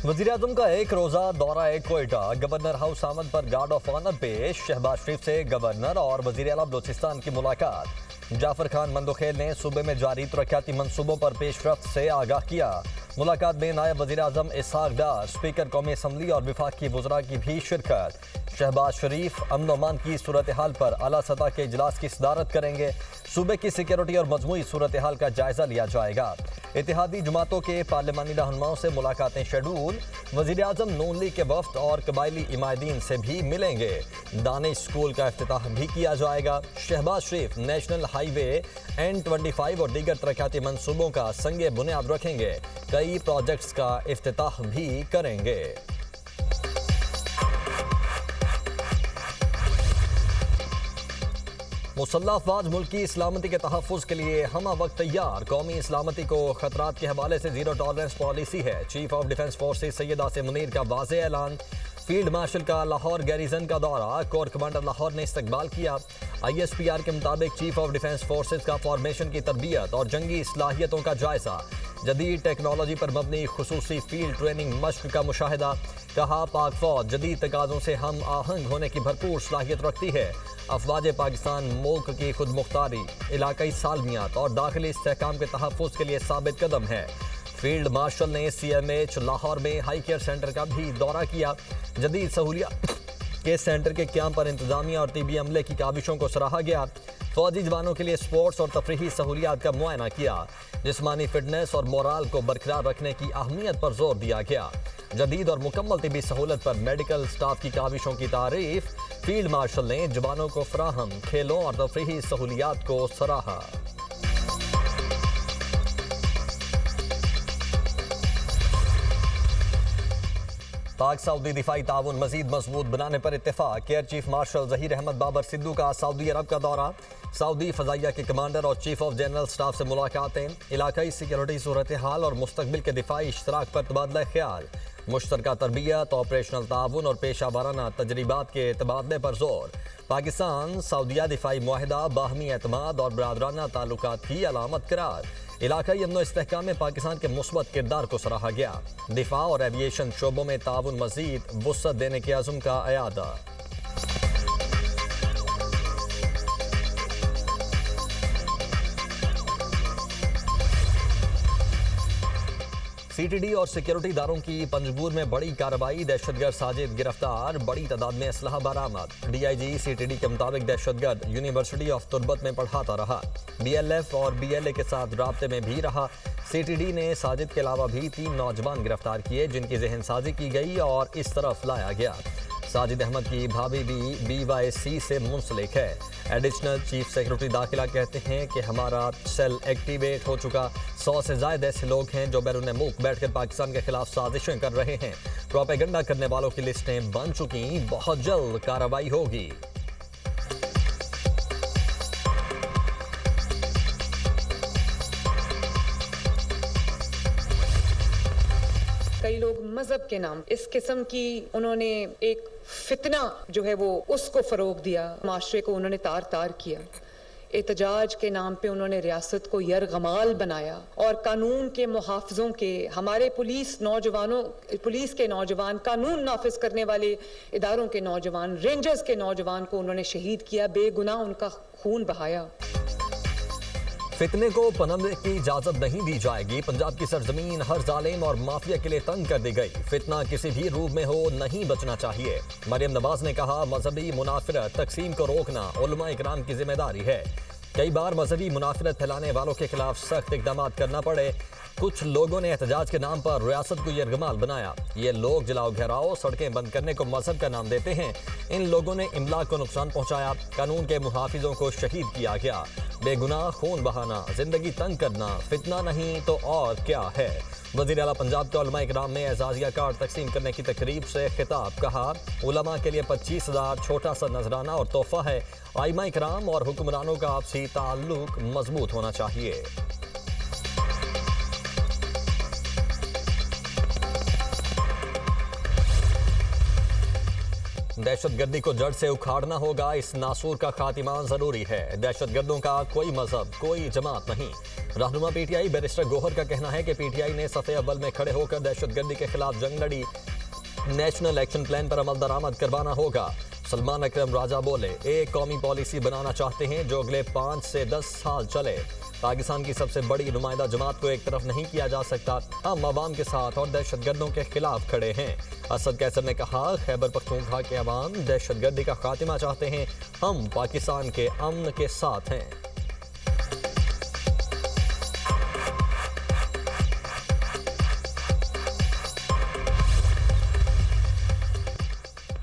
वज़ीर-ए-आज़म का एक रोजा दौरा कोयटा। गवर्नर हाउस आमद पर गार्ड ऑफ ऑनर पेश। शहबाज शरीफ से गवर्नर और वज़ीर आला बलूचिस्तान की मुलाकात। जाफर खान मंदोखेल ने सूबे में जारी तरक्याती मंसूबों पर पेशरफ्त से आगाह किया। मुलाकात में नायब वज़ीर-ए-आज़म इसहाक डार, स्पीकर कौमी असम्बली और विफाकी वज़रा की भी शिरकत। शहबाज शरीफ अमन अमान की सूरत हाल पर आला सतह के इजलास की सदारत करेंगे। सूबे की सिक्योरिटी और मजमूई सूरत हाल का जायजा लिया जाएगा। इत्तेहादी जमातों के पार्लिमानी रहनुमाओं से मुलाकातें शेड्यूल। वज़ीर-ए-आज़म नून लीग के वफ्द और कबायली इमायदीन से भी मिलेंगे। दानिश स्कूल का इफ्तिताह भी किया जाएगा। शहबाज शरीफ नेशनल हाईवे N25 और दीगर तरक्याती मंसूबों का संगे बुनियाद रखेंगे। कई प्रोजेक्ट्स का इफ्तिताह भी करेंगे। मुसल्लह अफवाज मुल्क की इस्लामती के तहफ़्फ़ुज़ के लिए हमा वक्त तैयार। कौमी इस्लामती को खतरात के हवाले से जीरो टॉलरेंस पॉलिसी है। Chief of defence forces Syed Asim Munir का वाज़े ऐलान। फील्ड मार्शल का लाहौर गैरिजन का दौरा। कोर कमांडर लाहौर ने इस्तकबाल किया। ISPR के मुताबिक चीफ ऑफ डिफेंस फोर्सेज का फॉर्मेशन की तरबियत और जंगी सलाहियतों का जायजा। जदीद टेक्नोलॉजी पर मबनी खुसूसी फील्ड ट्रेनिंग मश्क का मुशाहिदा। कहा पाक फौज जदीद तकाज़ों से हम आहंग होने की भरपूर सलाहियत रखती है। अफवाज पाकिस्तान मुल्क की खुद मुख्तारी, इलाकाई सालमियात और दाखिली इस्तेहकाम के तहफ़्फ़ुज़ के लिए साबित कदम है। फील्ड मार्शल ने CMH लाहौर में हाई केयर सेंटर का भी दौरा किया। जदीद सहूलियात के सेंटर के क्याम पर इंतजामिया और तिबी अमले की काविशों को सराहा गया। फौजी जवानों के लिए स्पोर्ट्स और तफरीही सहूलियात का मुआयना किया। जिस्मानी फिटनेस और मोराल को बरकरार रखने की अहमियत पर जोर दिया गया। जदीद और मुकम्मल तिबी सहूलत पर मेडिकल स्टाफ की काविशों की तारीफ। फील्ड मार्शल ने जवानों को फराहम खेलों और तफरीही सहूलियात को सराहा। पाक सऊदी दिफाई ताउन मजीद मजबूत बनाने पर इत्तेफाक। Air chief marshal Zaheer Ahmed Babar Sidhu का सऊदी अरब का दौरा। सऊदी फजाइया के कमांडर और चीफ ऑफ जनरल स्टाफ से मुलाकातें। इलाकाई सिक्योरिटी सूरत हाल और मुस्तकबिल के दिफाई इश्तराक पर तबादला ख्याल। मुश्तरका तरबियत, ऑपरेशनल ताउन और पेशा वाराना तजरीबात के तबादले पर जोर। पाकिस्तान सऊदिया दिफाई मुआहिदा बाहमी एतमाद और बरादराना ताल्लुकात की अलामत करार। इलाकाई अमन इस्तेहकाम में पाकिस्तान के मुस्बत किरदार को सराहा गया। दिफा और एविएशन शोबों में ताउन मजीद वुसअत देने के अज़्म का अयादा। CTD और सिक्योरिटी इदारों की पंजगूर में बड़ी कार्रवाई। दहशतगर्द साजिद गिरफ्तार। बड़ी तादाद में असलहा बरामद। DIG CTD के मुताबिक दहशतगर्द यूनिवर्सिटी ऑफ तुर्बत में पढ़ाता रहा। BLF और BLA के साथ राब्ते में भी रहा। CTD ने साजिद के अलावा भी 3 नौजवान गिरफ्तार किए जिनकी जहन साजी की गई और इस तरफ लाया गया। साजिद अहमद की भाभी भी BYC से मुंसलिक है। एडिशनल चीफ सेक्रेटरी दाखिला कहते हैं कि हमारा सेल एक्टिवेट हो चुका। 100 से ज्यादा ऐसे लोग हैं जो बैरून मुल्क बैठकर पाकिस्तान के खिलाफ साजिशें कर रहे हैं। प्रोपेगेंडा करने वालों की लिस्टें बन चुकी। बहुत जल्द कार्रवाई होगी। कई लोग मजहब के नाम इस किस्म की उन्होंने एक फितना जो है वो उसको फरोग दिया। माशरे को उन्होंने तार तार किया। एहतजाज के नाम पे उन्होंने रियासत को यरगमाल बनाया और कानून के मुहाफिजों के हमारे पुलिस के नौजवान, कानून नाफिज करने वाले इदारों के नौजवान, रेंजर्स के नौजवान को उन्होंने शहीद किया। बेगुनाह उनका खून बहाया। फितने को पनपने की इजाजत नहीं दी जाएगी। पंजाब की सरजमीन हर जालिम और माफिया के लिए तंग कर दी गई। फितना किसी भी रूप में हो नहीं बचना चाहिए। मरियम नवाज ने कहा मजहबी मुनाफरत तकसीम को रोकना उलमा इकराम की जिम्मेदारी है। कई बार मजहबी मुनाफरत फैलाने वालों के खिलाफ सख्त इकदाम करना पड़े। कुछ लोगों ने एहतजाज के नाम पर रियासत को यरगमाल बनाया। ये लोग जलाओ घेराव, सड़कें बंद करने को मजहब का नाम देते हैं। इन लोगों ने इमलाक को नुकसान पहुंचाया। कानून के मुहाफिजों को शहीद किया गया। बेगुनाह खून बहाना, जिंदगी तंग करना फितना नहीं तो और क्या है। वज़ीर आला पंजाब के उलमा इकराम में एजाजिया कार्ड तकसीम करने की तकरीब से खिताब। कहा उलमा के लिए 25,000 छोटा सा नजराना और तोहफा है। आइमा इकराम और हुक्मरानों का आपसी ताल्लुक मजबूत होना चाहिए। दहशतगर्दी को जड़ से उखाड़ना होगा। इस नासूर का खात्मा जरूरी है। दहशतगर्दों का कोई मजहब, कोई जमात नहीं। रहनुमा पीटीआई बैरिस्टर गोहर का कहना है कि पीटीआई ने सफ़े अव्वल में खड़े होकर दहशतगर्दी के खिलाफ जंग लड़ी, नेशनल एक्शन प्लान पर अमल दरामद करवाना होगा। सलमान अकरम राजा बोले, एक कौमी पॉलिसी बनाना चाहते हैं जो अगले 5 से 10 साल चले। पाकिस्तान की सबसे बड़ी नुमाइंदा जमात को एक तरफ नहीं किया जा सकता। हम अवाम के साथ और दहशतगर्दों के खिलाफ खड़े हैं। असद कैसर ने कहा, खैबर पख्तूनख्वा के अवाम दहशतगर्दी का खात्मा चाहते हैं। हम पाकिस्तान के अमन के साथ हैं।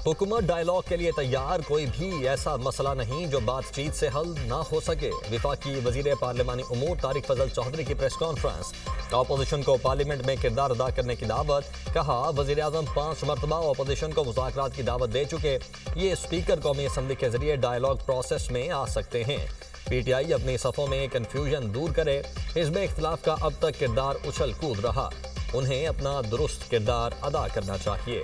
हुकूमत डायलॉग के लिए तैयार, कोई भी ऐसा मसला नहीं जो बातचीत से हल ना हो सके। वफाकी वजीर पार्लिमानी उमूर तारिक फजल चौधरी की प्रेस कॉन्फ्रेंस। अपोजिशन को पार्लियामेंट में किरदार अदा करने की दावत। कहा, वजीर आजम 5 मरतबा अपोजिशन को मुज़ाकरात की दावत दे चुके। ये स्पीकर कौमी असम्बली के जरिए डायलॉग प्रोसेस में आ सकते हैं। पीटीआई अपनी सफ़ों में कन्फ्यूजन दूर करे। हिज़्ब इख्तिलाफ का अब तक किरदार उछल कूद रहा, उन्हें अपना दुरुस्त किरदार अदा करना चाहिए।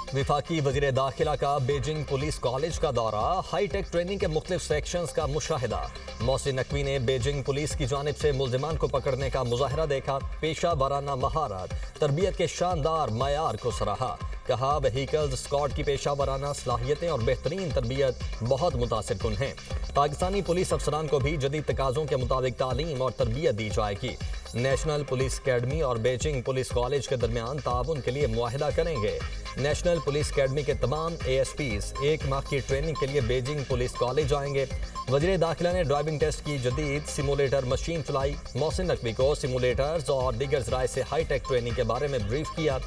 विफाकी वजीर दाखिला का बीजिंग पुलिस कॉलेज का दौरा, हाईटेक ट्रेनिंग के मुख्तलिफ सेक्शंस का मुशाहिदा। मोहसिन नकवी ने बीजिंग पुलिस की जानिब से मुल्जिमान को पकड़ने का मुजाहरा देखा। पेशा वाराना महारत, तरबियत के शानदार मयार को सराहा। कहा, व्हीकल्स स्क्वाड की पेशा वाराना सलाहियतें और बेहतरीन तरबियत बहुत मुतासिर कुन हैं। पाकिस्तानी पुलिस अफसरान को भी जदीद तकाज़ों के मुताबिक तालीम और तरबियत दी जाएगी। नेशनल पुलिस अकेडमी और बीजिंग पुलिस कॉलेज के दरमियान ताउन के लिए मुआहिदा करेंगे। नेशनल पुलिस अकेडमी के तमाम ASPs 1 माह की ट्रेनिंग के लिए बीजिंग पुलिस कॉलेज आएंगे। वजीर दाखिला ने ड्राइविंग टेस्ट की जदीद सिमुलेटर मशीन चलाई। मोहसिन नकवी को सिमुलेटर्स और दीगर ज़राए से हाईटेक ट्रेनिंग के बारे में ब्रीफ किया।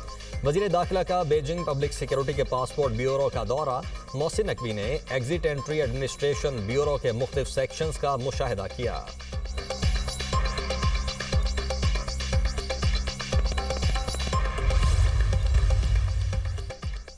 वजीर दाखिला का बीजिंग पब्लिक सिक्योरिटी के पासपोर्ट ब्यूरो का दौरा। मोहसिन नकवी ने एग्जिट एंट्री एडमिनिस्ट्रेशन ब्यूरो के मुख्तलिफ सेक्शंस का मुशाहिदा किया।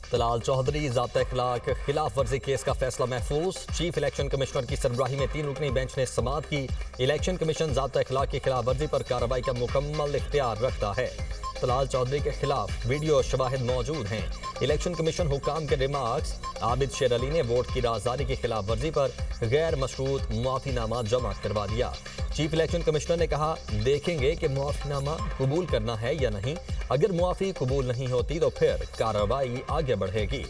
तलाल चौधरी ज़ाब्ता इखलाक खिलाफ वर्जी केस का फैसला महफूज। चीफ इलेक्शन कमिश्नर की सरबराही में 3 रुकनी बेंच ने समाअत की। इलेक्शन कमीशन ज़ाब्ता इखलाक की खिलाफ वर्जी पर कार्रवाई का मुकम्मल इख्तियार रखता है। तलाल चौधरी के खिलाफ वीडियो शवाहिद मौजूद हैं। इलेक्शन कमीशन हुकाम के रिमार्क्स। आबिद शेर अली ने वोट की राजदारी की खिलाफ वर्जी पर गैर मशरूत मुआफीनामा जमा करवा दिया। चीफ इलेक्शन कमिश्नर ने कहा, देखेंगे कि मुआफीनामा कबूल करना है या नहीं। अगर मुआफी कबूल नहीं होती तो फिर कार्रवाई आगे बढ़ेगी।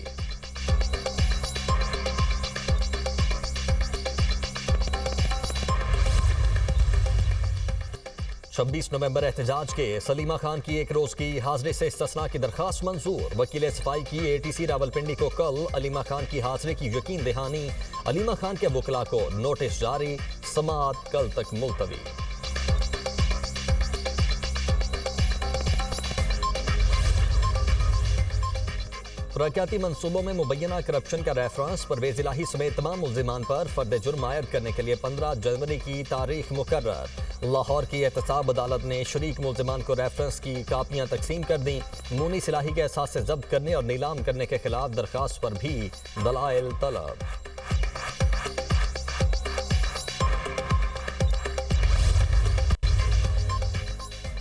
26 नवंबर एहतजाज के सलीमा खान की 1 रोज की हाजिरी से इस्तिस्ना की दरखास्त मंजूर। वकील सफाई की ATC रावलपिंडी को कल अलीमा खान की हाजिरी की यकीन दहानी। अलीमा खान के वकला को नोटिस जारी। समाअत कल तक मुलतवी। तरक्याती मनसूबों में मुबैना करप्शन का रेफरेंस। परवेज इलाही समेत तमाम मुल्जिमान पर फर्द जुर्म आयद करने के लिए 15 जनवरी की तारीख मुकर्रर। लाहौर की एहतसाब अदालत ने शरीक मुल्जिमान को रेफरेंस की कापियां तकसीम कर दी। मुनीस इलाही के एहसास से जब्त करने और नीलाम करने के खिलाफ दरखास्त पर भी दलाइल तलब।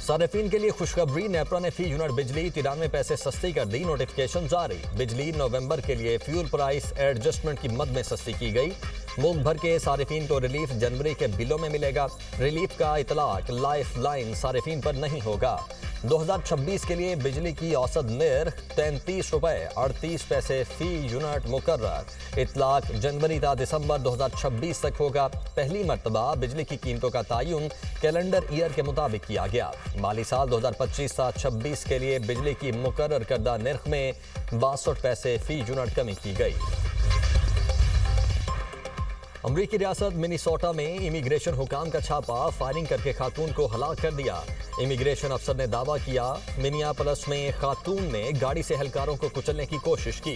सारिफीन के लिए खुशखबरी। नेपरा ने फी यूनिट बिजली 93 पैसे सस्ती कर दी। नोटिफिकेशन जारी। बिजली नवंबर के लिए फ्यूल प्राइस एडजस्टमेंट की मद में सस्ती की गई। मुल्क भर के सारिफीन को रिलीफ जनवरी के बिलों में मिलेगा। रिलीफ का इतलाक लाइफ लाइन सारिफीन पर नहीं होगा। 2026 के लिए बिजली की औसत निर्ख 33 रुपए 38 पैसे फी यूनिट मुकर्रर। इतलाक जनवरी ta दिसंबर 2026 तक होगा। पहली मरतबा बिजली की कीमतों का तयन कैलेंडर ईयर के मुताबिक किया गया। माली साल 2025 ta 26 के लिए बिजली की मुकर्रर करदा निर्ख में 62 पैसे फी यूनिट कमी की गई। अमरीकी रियासत मिनीसोटा में इमिग्रेशन हुकाम का छापा फायरिंग करके खातून को हलाक कर दिया। इमिग्रेशन अफसर ने दावा किया मिनियापोलिस में खातून ने गाड़ी से एहलकारों को कुचलने की कोशिश की।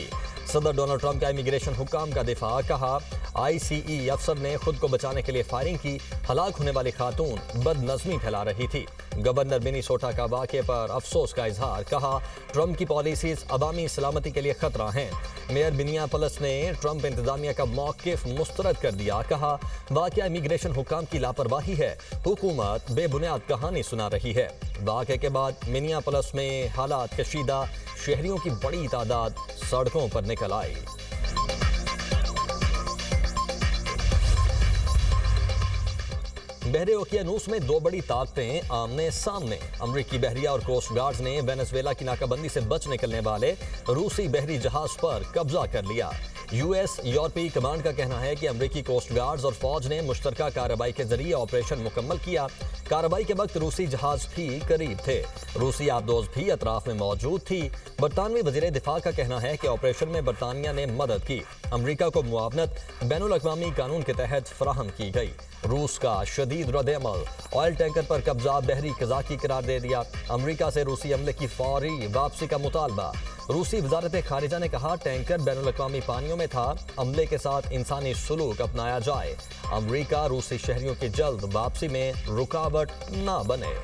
सदर डोनाल्ड ट्रंप का इमिग्रेशन हुकाम का दिफा। कहा, ICE अफसर ने खुद को बचाने के लिए फायरिंग की। हलाक होने वाली खातून बदनज़मी फैला रही थी। गवर्नर मिनीसोटा का वाक़े पर अफसोस का इजहार। कहा, ट्रंप की पॉलिसीज अवामी सलामती के लिए खतरा हैं। मेयर मिनियापोलिस ने ट्रंप इंतजामिया का मौक़िफ़ मुस्तरद कर दिया। कहा, वाक़या इमिग्रेशन हुकाम की लापरवाही है। हुकूमत बेबुनियाद कहानी सुना रही है। वाक़े के बाद मिनियापोलिस में हालात कशीदा। शहरियों की बड़ी तादाद सड़कों पर निकल आई। बहरे ओकियानूस में दो बड़ी ताकतें आमने सामने। अमरीकी बहरिया और कोस्ट गार्ड्स ने वेनेजुएला की नाकाबंदी से बच निकलने वाले रूसी बहरी जहाज पर कब्जा कर लिया। यूएस यूरोपीय कमांड का कहना है कि अमरीकी कोस्ट गार्ड्स और फौज ने मुश्तरका कार्रवाई के जरिए ऑपरेशन मुकम्मल किया। कार्रवाई के वक्त रूसी जहाज भी करीब थे। रूसी आबदोज भी अतराफ में मौजूद थी। बरतानवी वजीर दिफा का कहना है कि ऑपरेशन में बरतानिया ने मदद की। अमरीका को मुआवनत बैनुल अक़वामी कानून के तहत फराहम की गई। रूस का शदीद रद्द-ए-अमल, ऑयल टैंकर पर कब्जा बहरी कज़ाकी करार दे दिया। अमरीका से रूसी अमले की फौरी वापसी का मुतालबा। रूसी वजारत खारिजा ने कहा टैंकर बैनुल अक़वामी पानियों में था, अमले के साथ इंसानी सलूक अपनाया जाए। अमरीका रूसी शहरियों की जल्द वापसी में रुकावट ना बने।